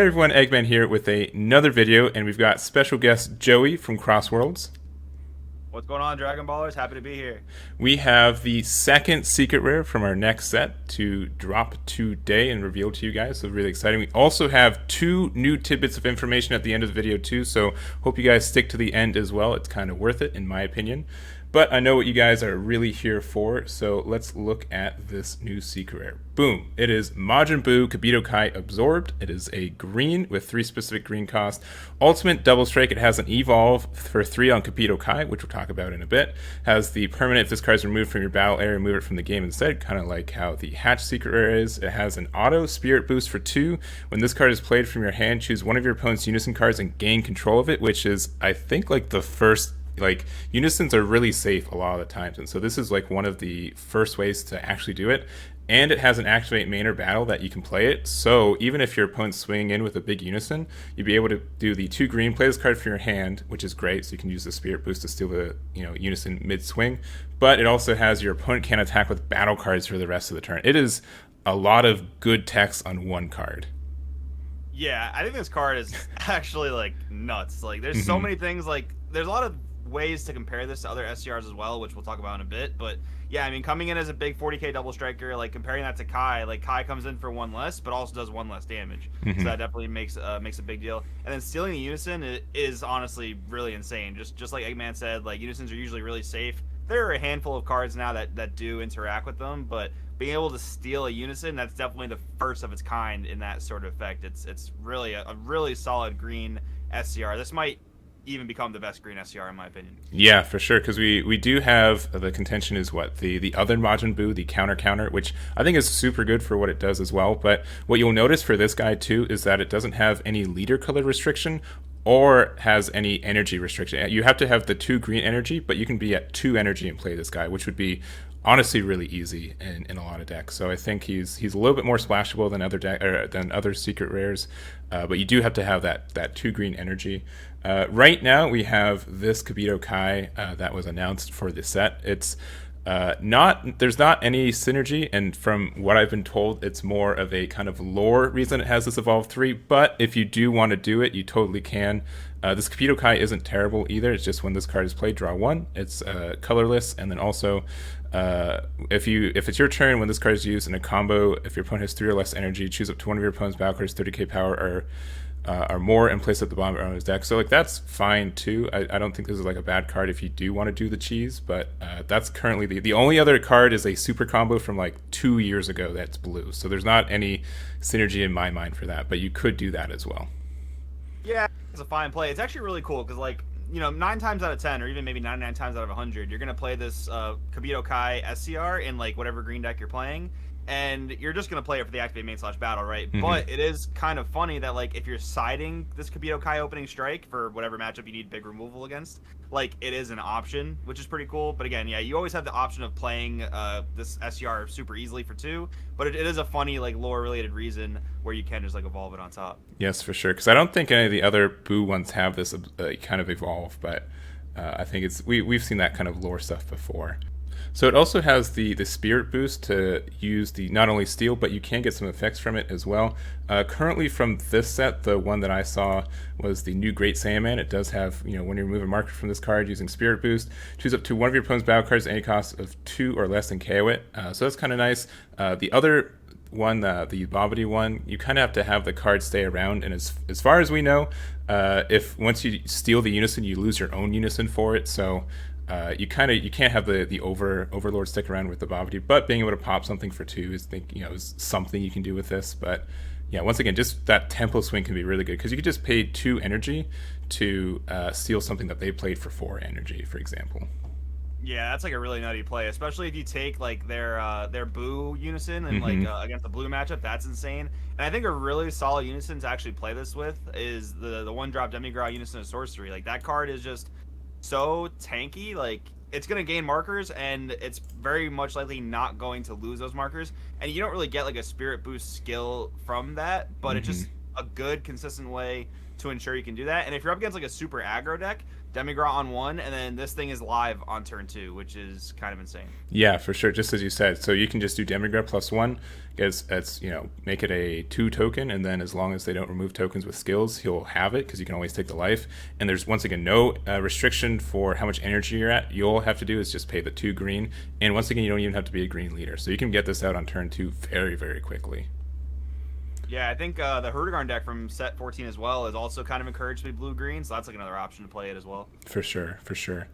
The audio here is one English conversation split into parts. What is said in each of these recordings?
everyone, Eggman here with another video, and we've got special guest Joey from Crossworlds. What's going on, Dragon Ballers? Happy to be here. We have the second secret rare from our next set to drop today and reveal to you guys, so really exciting. We also have two new tidbits of information at the end of the video too, so hope you guys stick to the end as well. It's kind of worth it, in my opinion. But I know what you guys are really here for, so let's look at this new secret rare. Boom! It is Majin Buu Kabito Kai Absorbed. It is a green with 3 specific green cost. Ultimate Double Strike. It has an Evolve for 3 on Kabito Kai, which we'll talk about in a bit. Has the permanent, if this card is removed from your battle area, remove it from the game instead, kind of like how the Hatch secret rare is. It has an Auto Spirit Boost for 2. When this card is played from your hand, choose one of your opponent's Unison cards and gain control of it, which is, I think, like the first. Like, unisons are really safe a lot of the times, and so this is like one of the first ways to actually do it. And it has an activate main or battle that you can play it, so even if your opponent's swinging in with a big unison, you'd be able to do the 2 green, play this card from your hand, which is great, so you can use the Spirit Boost to steal the unison mid-swing. But it also has your opponent can't attack with battle cards for the rest of the turn. It is a lot of good text on one card. Yeah, I think this card is actually like nuts. Like, there's so many things. Like, there's a lot of ways to compare this to other SCRs as well, which we'll talk about in a bit. But yeah, I mean, coming in as a big 40k double striker, like comparing that to Kai, like Kai comes in for 1 less, but also does 1 less damage. So that definitely makes a big deal. And then stealing the unison is honestly really insane. Just like Eggman said, like unisons are usually really safe. There are a handful of cards now that do interact with them, but being able to steal a unison, that's definitely the first of its kind in that sort of effect. It's really a really solid green SCR. This might even become the best green SCR in my opinion. Yeah, for sure, because we do have the contention is what the other Majin Buu, the counter, which I think is super good for what it does as well. But what you'll notice for this guy too is that it doesn't have any leader color restriction or has any energy restriction. You have to have the 2 green energy, but you can be at 2 energy and play this guy, which would be honestly really easy in a lot of decks. So I think he's a little bit more splashable than other secret rares, but you do have to have that 2 green energy. Right now we have this Kabito Kai that was announced for the set. It's there's not any synergy, and from what I've been told, it's more of a kind of lore reason it has this Evolve 3, but if you do want to do it, you totally can. This Kabito Kai isn't terrible either. It's just when this card is played, draw 1. It's colorless, and then also if it's your turn when this card is used in a combo, if your opponent has 3 or less energy, choose up to one of your opponent's battle cards 30k power or more and place up the bomb on his deck. So like that's fine too. I don't think this is like a bad card if you do want to do the cheese, but that's currently the only other card is a super combo from like 2 years ago that's blue. So there's not any synergy in my mind for that, but you could do that as well. Yeah, it's a fine play. It's actually really cool because, like, 9 times out of 10, or even maybe 99 times out of 100, you're gonna play this Kabito Kai SCR in like whatever green deck you're playing, and you're just gonna play it for the activate main / battle, right? But it is kind of funny that, like, if you're siding this Kabito Kai opening strike for whatever matchup you need big removal against, like, it is an option, which is pretty cool. But again, yeah, you always have the option of playing this SCR super easily for 2, but it is a funny, like, lore related reason where you can just like evolve it on top. Yes, for sure, because I don't think any of the other Buu ones have this kind of evolve, but I think we've seen that kind of lore stuff before. So it also has the Spirit Boost to use the not only steal, but you can get some effects from it as well. Currently from this set, the one that I saw was the new Great Sandman. It does have, when you remove a marker from this card using Spirit Boost, choose up to one of your opponent's battle cards at any cost of 2 or less and KO it. So that's kind of nice. The other one, the Babidi one, you kind of have to have the card stay around, and as far as we know, if once you steal the unison, you lose your own unison for it. So you can't have the overlord stick around with the Babidi, but being able to pop something for 2 is something you can do with this. But yeah, once again, just that tempo swing can be really good because you could just pay 2 energy to steal something that they played for 4 energy, for example. Yeah, that's like a really nutty play, especially if you take like their Buu unison and like against the blue matchup. That's insane. And I think a really solid unison to actually play this with is the 1-drop Demigra unison of sorcery. Like, that card is just so tanky. Like, it's going to gain markers, and it's very much likely not going to lose those markers. And you don't really get like a Spirit Boost skill from that, but it's just a good, consistent way to ensure you can do that. And if you're up against like a super aggro deck, Demigrat on 1, and then this thing is live on turn 2, which is kind of insane. Yeah, for sure. Just as you said, so you can just do Demigrat +1, because it's make it a 2 token, and then as long as they don't remove tokens with skills, he'll have it because you can always take the life. And there's once again no restriction for how much energy you're at. You'll have to do is just pay the 2 green, and once again you don't even have to be a green leader, so you can get this out on turn 2 very, very quickly. Yeah, I think the Hurdigarn deck from set 14 as well is also kind of encouraged to be blue-green, so that's like another option to play it as well. For sure, for sure.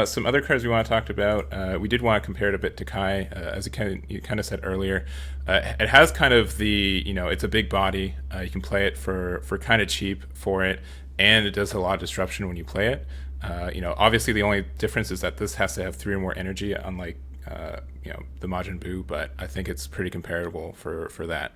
Some other cards we want to talk about. We did want to compare it a bit to Kai, as you kind of said earlier. It has kind of the, it's a big body. You can play it for kind of cheap for it, and it does a lot of disruption when you play it. Obviously the only difference is that this has to have 3 or more energy, unlike the Majin Buu, but I think it's pretty comparable for that.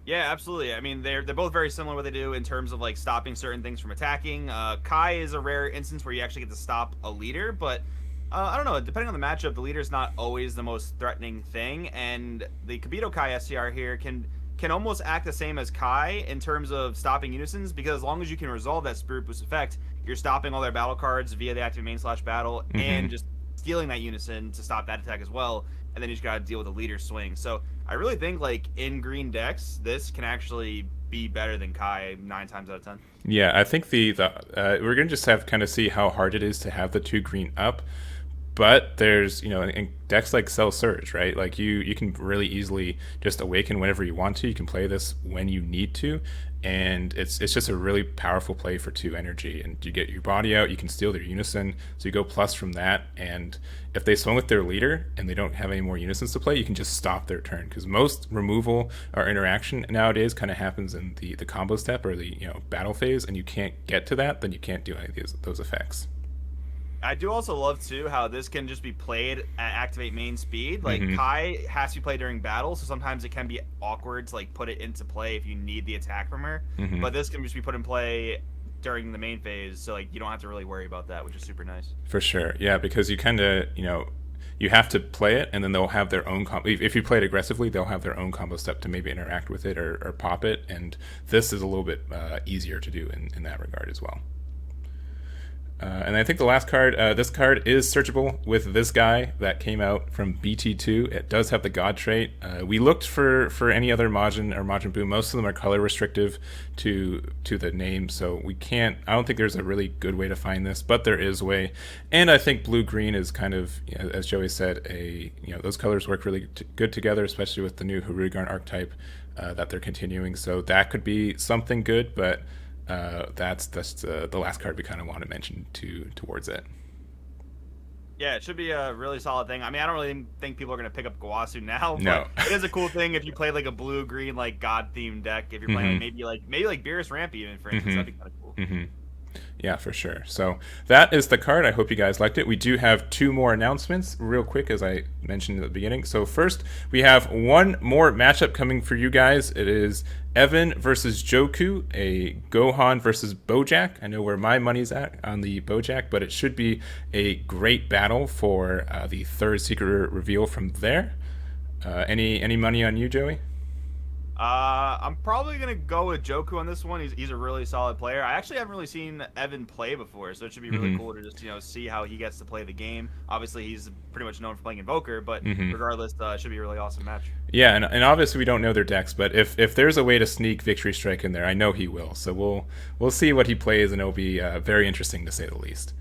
Yeah, absolutely. I mean, they're both very similar what they do in terms of like stopping certain things from attacking. Kai is a rare instance where you actually get to stop a leader, but I don't know. Depending on the matchup, the leader is not always the most threatening thing, and the Kabito Kai SCR here can almost act the same as Kai in terms of stopping unisons, because as long as you can resolve that Spirit Boost effect, you're stopping all their battle cards via the active main/battle, and just stealing that unison to stop that attack as well, and then you just gotta deal with the leader swing. So I really think like in green decks, this can actually be better than Kai 9 times out of 10. Yeah, I think we're gonna just have kind of see how hard it is to have the 2 green up. But there's, in decks like Cell Surge, right? Like you can really easily just awaken whenever you want to. You can play this when you need to, and it's just a really powerful play for 2 energy. And you get your body out, you can steal their unison, so you go plus from that. And if they swing with their leader and they don't have any more unisons to play, you can just stop their turn, because most removal or interaction nowadays kind of happens in the combo step or the battle phase, and you can't get to that, then you can't do any of those effects. I do also love, too, how this can just be played at activate main speed. Like, Kai has to be played during battle, so sometimes it can be awkward to, like, put it into play if you need the attack from her. But this can just be put in play during the main phase, so, like, you don't have to really worry about that, which is super nice. For sure, yeah, because you kind of, you have to play it, and then they'll have their own if you play it aggressively, they'll have their own combo step to maybe interact with it or pop it, and this is a little bit easier to do in that regard as well. And I think the last card, this card is searchable with this guy that came out from BT2. It does have the God trait. We looked for any other Majin or Majin Buu. Most of them are color restrictive to the name, so I don't think there's a really good way to find this, but there is a way. And I think blue-green is kind of, as Joey said, those colors work really good together, especially with the new Hurrigarn archetype that they're continuing. So that could be something good, but that's the last card we kind of want to mention towards it. Yeah, it should be a really solid thing. I mean, I don't really think people are going to pick up Gawasu now, but no. It is a cool thing if you play like a blue-green like god-themed deck. If you're playing maybe like Beerus Ramp even, for instance, that'd be kind of cool. Yeah, for sure. So that is the card. I hope you guys liked it. We do have 2 more announcements real quick, as I mentioned at the beginning. So first, we have one more matchup coming for you guys. It is Evan versus Joku, a Gohan versus Bojack. I know where my money's at on the Bojack, but it should be a great battle for the 3rd secret reveal from there. Any money on you, Joey? I'm probably gonna go with Joku on this one. He's a really solid player. I actually haven't really seen Evan play before, so it should be really cool to just see how he gets to play the game. Obviously, he's pretty much known for playing Invoker, but regardless, it should be a really awesome match. Yeah, and obviously we don't know their decks, but if there's a way to sneak Victory Strike in there, I know he will. So we'll see what he plays, and it'll be very interesting to say the least.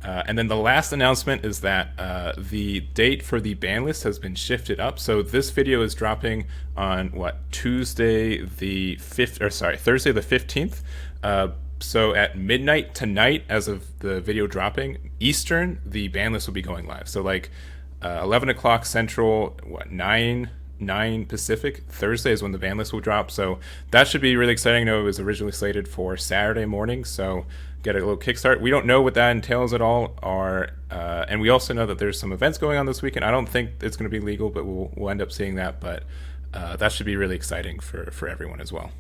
And then the last announcement is that the date for the ban list has been shifted up. So this video is dropping on Thursday the 15th. So at midnight tonight, as of the video dropping Eastern, the ban list will be going live. So 11 o'clock Central, 9 Pacific Thursday is when the ban list will drop. So that should be really exciting. I know it was originally slated for Saturday morning, so get a little kickstart. We don't know what that entails at all, and we also know that there's some events going on this weekend. I don't think it's going to be legal, but we'll end up seeing that. But that should be really exciting for everyone as well.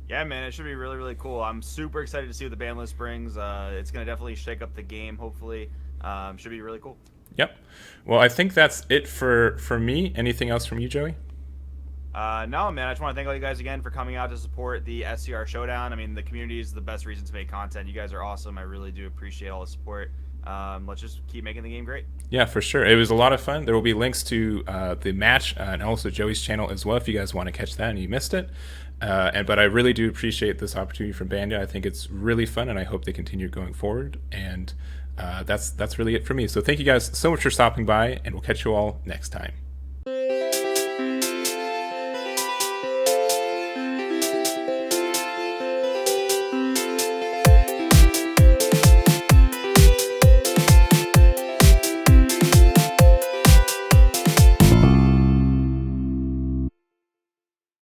Yeah, man, it should be really, really cool. I'm super excited to see what the ban list brings. It's going to definitely shake up the game, hopefully. Should be really cool. Yep. Well, I think that's it for me. Anything else from you, Joey? No, man, I just want to thank all you guys again for coming out to support the SCR Showdown. I mean, the community is the best reason to make content. You guys are awesome. I really do appreciate all the support. Let's just keep making the game great. Yeah, for sure. It was a lot of fun. There will be links to the match and also Joey's channel as well if you guys want to catch that and you missed it. But I really do appreciate this opportunity from Bandai. I think it's really fun, and I hope they continue going forward. And that's really it for me. So thank you guys so much for stopping by, and we'll catch you all next time.